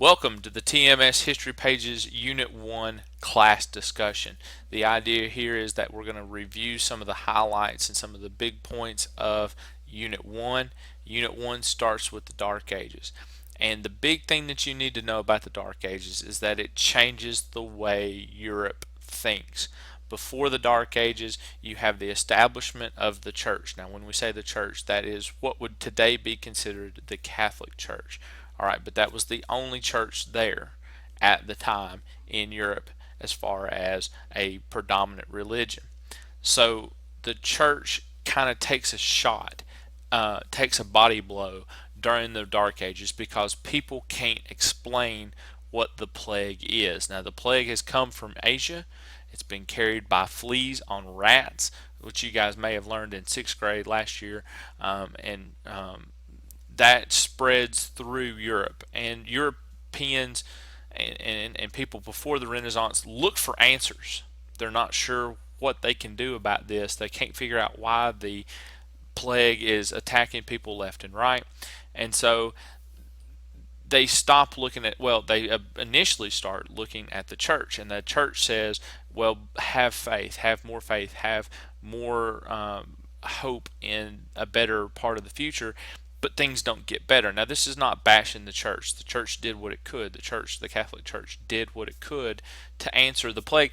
Welcome to the TMS History Pages Unit 1 class discussion. The idea here is that we're going to review some of the highlights and some of the big points of Unit 1. Unit 1 starts with the Dark Ages. And the big thing that you need to know about the Dark Ages is that it changes the way Europe thinks. Before the Dark Ages, you have the establishment of the church. Now, when we say the church, that is what would today be considered the Catholic Church. All right, but that was the only church there at the time in Europe as far as a predominant religion. So the church kind of takes a shot, takes a body blow during the Dark Ages because people can't explain what the plague is. Now, the plague has come from Asia. It's been carried by fleas on rats, which you guys may have learned in sixth grade last year, and that spreads through Europe. And Europeans and people before the Renaissance look for answers. They're not sure what they can do about this. They can't figure out why the plague is attacking people left and right. And so they stop looking at, well, they initially start looking at the church. And the church says, well, have faith, have more hope in a better part of the future, but things don't get better. Now, this is not bashing the church. The church did what it could. The Catholic Church did what it could to answer the plague.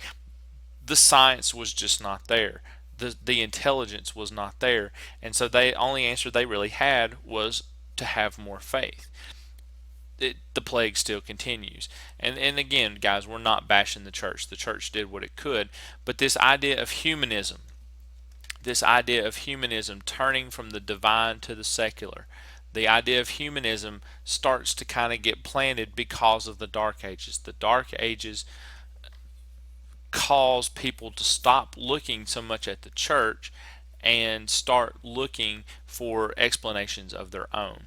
The science was just not there. The intelligence was not there. And so the only answer they really had was to have more faith. The plague still continues. And again, guys, we're not bashing the church. The church did what it could. But this idea of humanism turning from the divine to the secular, the idea of humanism starts to kind of get planted because of the Dark Ages. The Dark Ages cause people to stop looking so much at the church and start looking for explanations of their own.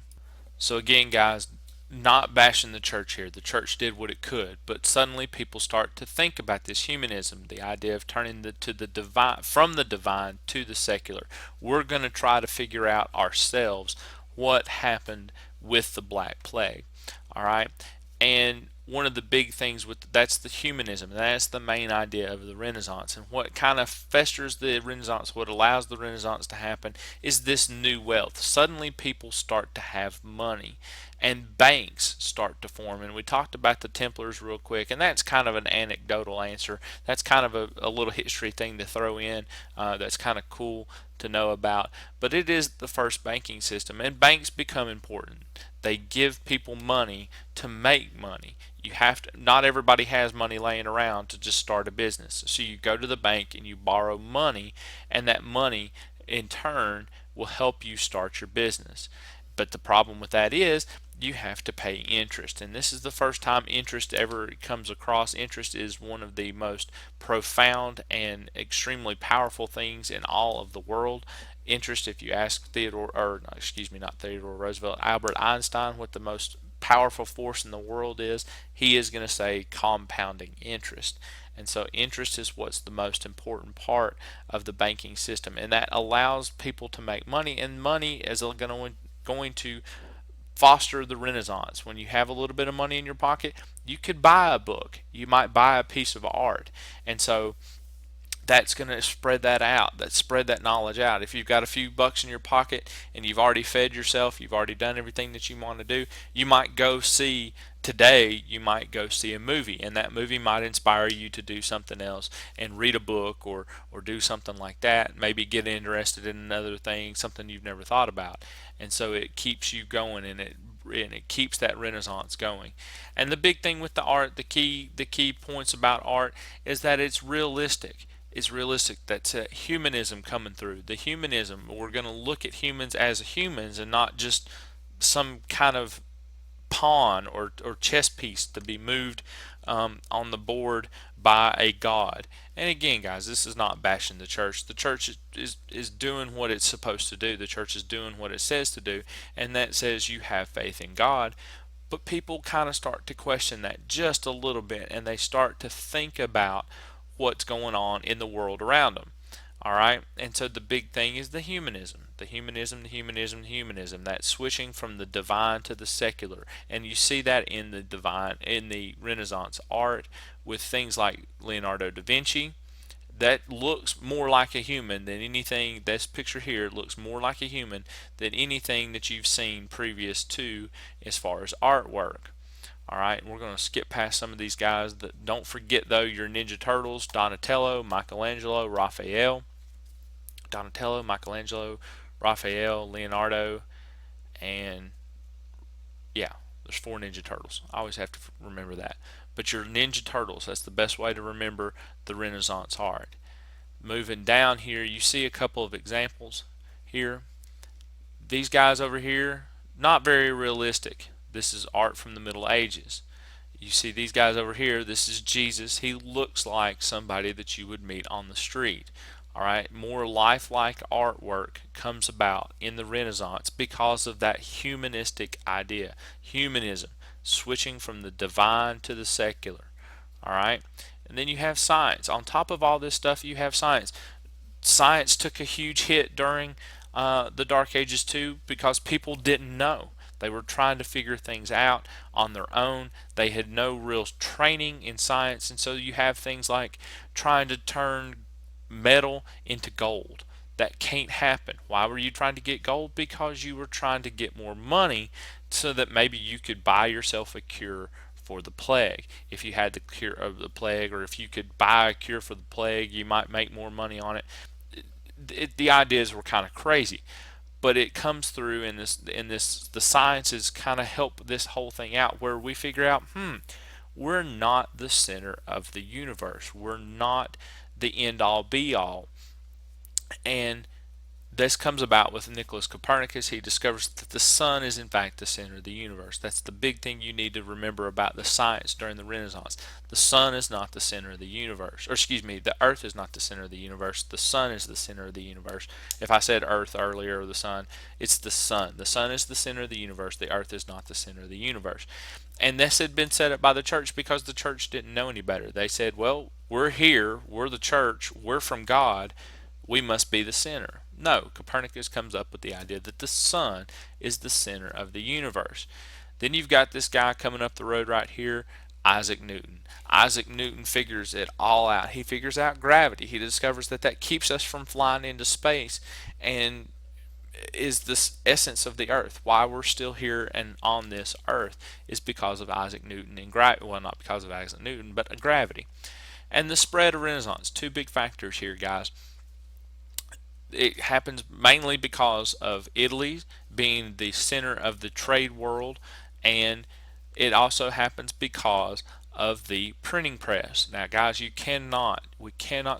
So again, guys, not bashing the church here. The church did what it could, but suddenly people start to think about this humanism, the idea of turning to the divine, from the divine to the secular. We're going to try to figure out ourselves what happened with the Black Plague. All right, and one of the big things that's the humanism. That's the main idea of the Renaissance, and what kind of festers the Renaissance, what allows the Renaissance to happen, is this new wealth. Suddenly, people start to have money, and banks start to form. And we talked about the Templars real quick, and that's kind of an anecdotal answer. That's kind of a little history thing to throw in. That's kind of cool to know about. But it is the first banking system, and banks become important. They give people money to make money. You have to, not everybody has money laying around to just start a business. So you go to the bank and you borrow money, and that money in turn will help you start your business. But the problem with that is you have to pay interest, and this is the first time interest ever comes across. Interest is one of the most profound and extremely powerful things in all of the world. Interest, if you ask not Theodore Roosevelt, Albert Einstein, what the most powerful force in the world is, he is going to say compounding interest. And so interest is what's the most important part of the banking system, and that allows people to make money, and money is going to foster the Renaissance. When you have a little bit of money in your pocket, you could buy a book, you might buy a piece of art, and so that's going to spread that knowledge out. If you've got a few bucks in your pocket and you've already fed yourself, you've already done everything that you want to do, you might go see a movie, and that movie might inspire you to do something else and read a book or do something like that. Maybe get interested in another thing, something you've never thought about. And so it keeps you going, and it keeps that Renaissance going. And the big thing with the art, the key points about art is that it's realistic. That's humanism coming through. The humanism, we're going to look at humans as humans and not just some kind of pawn or chess piece to be moved on the board by a god. And again, guys, this is not bashing the church. The church is doing what it's supposed to do. The church is doing what it says to do, and that says you have faith in God. But people kind of start to question that just a little bit, and they start to think about what's going on in the world around them. All right, and so the big thing is the humanism. the humanism, that switching from the divine to the secular. And you see that in the Renaissance art with things like Leonardo da Vinci. That looks more like a human than anything. This picture here looks more like a human than anything that you've seen previous to as far as artwork. All right, we're going to skip past some of these guys. Don't forget though your Ninja Turtles: Donatello, Michelangelo, Raphael. Donatello, Michelangelo, Raphael, Leonardo, and yeah, there's 4 Ninja Turtles. I always have to remember that. But your Ninja Turtles, that's the best way to remember the Renaissance art. Moving down here, you see a couple of examples here. These guys over here, not very realistic. This is art from the Middle Ages. You see these guys over here, this is Jesus. He looks like somebody that you would meet on the street. All right, more lifelike artwork comes about in the Renaissance because of that humanistic idea. Humanism, switching from the divine to the secular. All right, and then you have science. On top of all this stuff, you have science. Science took a huge hit during the Dark Ages too because people didn't know. They were trying to figure things out on their own. They had no real training in science, and so you have things like trying to turn metal into gold. That can't happen. Why were you trying to get gold? Because you were trying to get more money so that maybe you could buy yourself a cure for the plague. If you had the cure of the plague, or if you could buy a cure for the plague, you might make more money on it. The ideas were kind of crazy, but it comes through in this the sciences kind of help this whole thing out, where we figure out we're not the center of the universe, we're not the end all be all. And this comes about with Nicholas Copernicus. He discovers that the sun is in fact the center of the universe. That's the big thing you need to remember about the science during the Renaissance. The sun is not the center of the universe. Or excuse me, the earth is not the center of the universe. The sun is the center of the universe. If I said earth earlier or the sun, it's the sun. The sun is the center of the universe. The earth is not the center of the universe. And this had been set up by the church because the church didn't know any better. They said, well, we're here, we're the church, we're from God, we must be the center. No, Copernicus comes up with the idea that the sun is the center of the universe. Then you've got this guy coming up the road right here, Isaac Newton. Isaac Newton figures it all out. He figures out gravity. He discovers that keeps us from flying into space and is the essence of the earth. Why we're still here and on this earth is because of Isaac Newton and gravity. Well, not because of Isaac Newton, but gravity. And the spread of Renaissance. Two big factors here, guys. It happens mainly because of Italy being the center of the trade world, and it also happens because of the printing press. Now, guys, we cannot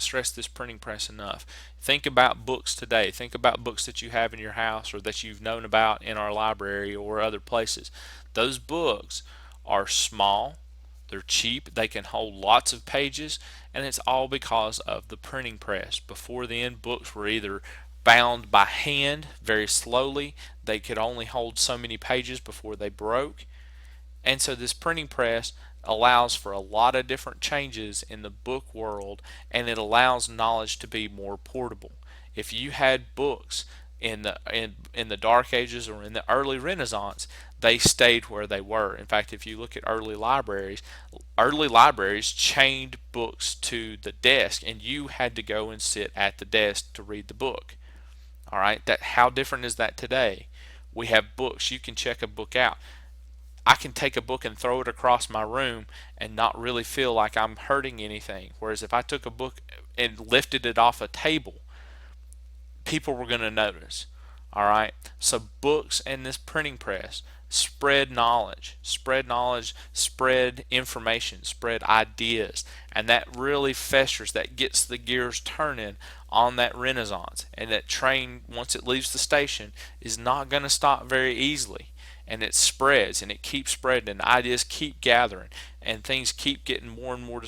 stress this printing press enough. Think about books today. Think about books that you have in your house or that you've known about in our library or other places. Those books are small, they're cheap, they can hold lots of pages, and it's all because of the printing press. Before then, books were either bound by hand very slowly. They could only hold so many pages before they broke. And so this printing press allows for a lot of different changes in the book world, and it allows knowledge to be more portable. If you had books in the Dark Ages or in the early Renaissance, they stayed where they were. In fact, if you look at early libraries chained books to the desk, and you had to go and sit at the desk to read the book. All right, how different is that today? We have books. You can check a book out. I can take a book and throw it across my room and not really feel like I'm hurting anything. Whereas if I took a book and lifted it off a table, people were going to notice. All right, so books and this printing press spread knowledge, spread information, spread ideas, and that really festers, that gets the gears turning on that Renaissance. And that train, once it leaves the station, is not going to stop very easily. And it spreads, and it keeps spreading, and ideas keep gathering, and things keep getting more and more,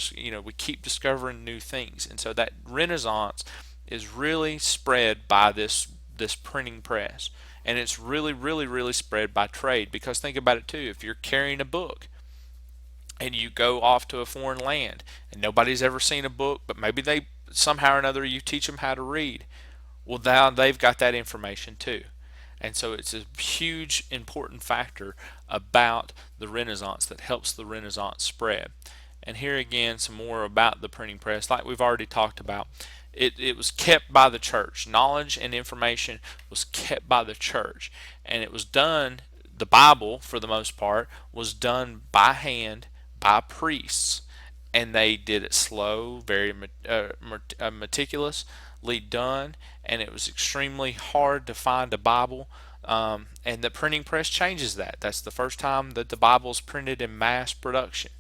we keep discovering new things. And so that Renaissance is really spread by this printing press, and it's really spread by trade. Because think about it too, if you're carrying a book and you go off to a foreign land and nobody's ever seen a book, but maybe they somehow or another you teach them how to read, Well, now they've got that information too. And so it's a huge important factor about the Renaissance that helps the Renaissance spread. And here again, some more about the printing press. Like we've already talked about, it was kept by the church. Knowledge and information was kept by the church. And it was done, the Bible, for the most part, was done by hand by priests. And they did it slow, very meticulously done, and it was extremely hard to find a Bible. And the printing press changes that. That's the first time that the Bible is printed in mass production.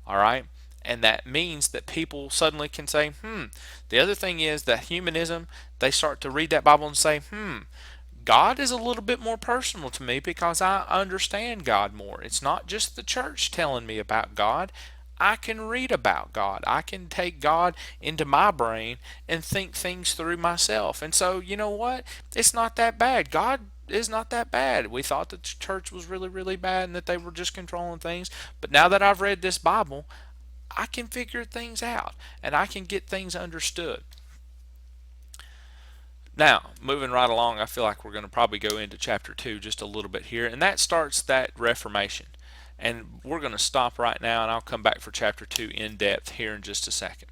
All right? And that means that people suddenly can say, The other thing is that humanism, they start to read that Bible and say, God is a little bit more personal to me because I understand God more. It's not just the church telling me about God. I can read about God. I can take God into my brain and think things through myself. And so, you know what? It's not that bad. God is not that bad. We thought that the church was really, really bad and that they were just controlling things. But now that I've read this Bible, I can figure things out and I can get things understood. Now, moving right along, I feel like we're going to probably go into chapter 2 just a little bit here, and that starts that Reformation. And we're going to stop right now, and I'll come back for chapter 2 in depth here in just a second.